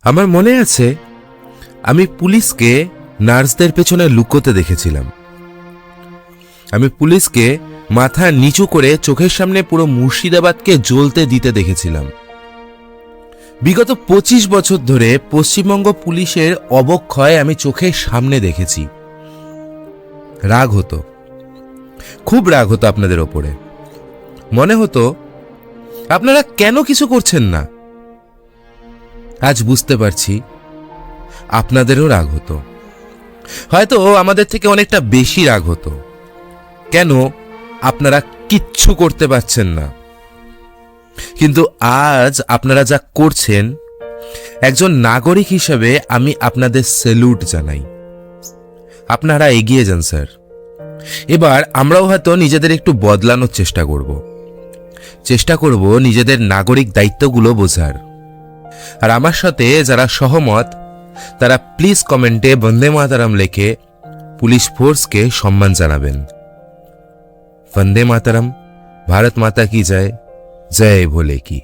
আমার মনে আছে আমি পুলিশকে নার্সদের পেছনে লুকোতে দেখেছিলাম। আমি পুলিশকে মাথা নিচু করে চোখের সামনে পুরো মুর্শিদাবাদকে জ্বলতে দিতে দেখেছিলাম। বিগত 25 বছর ধরে পশ্চিমবঙ্গ পুলিশের অবক্ষয় আমি চোখের সামনে দেখেছি। রাগ হতো, খুব রাগ হতো আপনাদের ওপরে। মনে হতো আপনারা কেন কিছু করছেন না। আজ বুঝতে পারছি আপনাদেরও রাগ হতো, হয়তো আমাদের থেকে অনেকটা বেশি রাগ হতো। কেন আপনারা কিচ্ছু করতে পারছেন না। কিন্তু আজ আপনারা যা করছেন, একজন নাগরিক হিসেবে আমি আপনাদের স্যালুট জানাই। আপনারা এগিয়ে যান স্যার। এবার আমরাও হয়তো নিজেদের একটু বদলানোর চেষ্টা করব নিজেদের নাগরিক দায়িত্বগুলো বোঝার। আর আমার সাথে যারা সহমত তারা প্লিজ কমেন্টে বন্দে মাতারাম লিখে পুলিশ ফোর্সকে সম্মান জানাবেন। वंदे मातरम। भारत माता की जय। जय भोले की।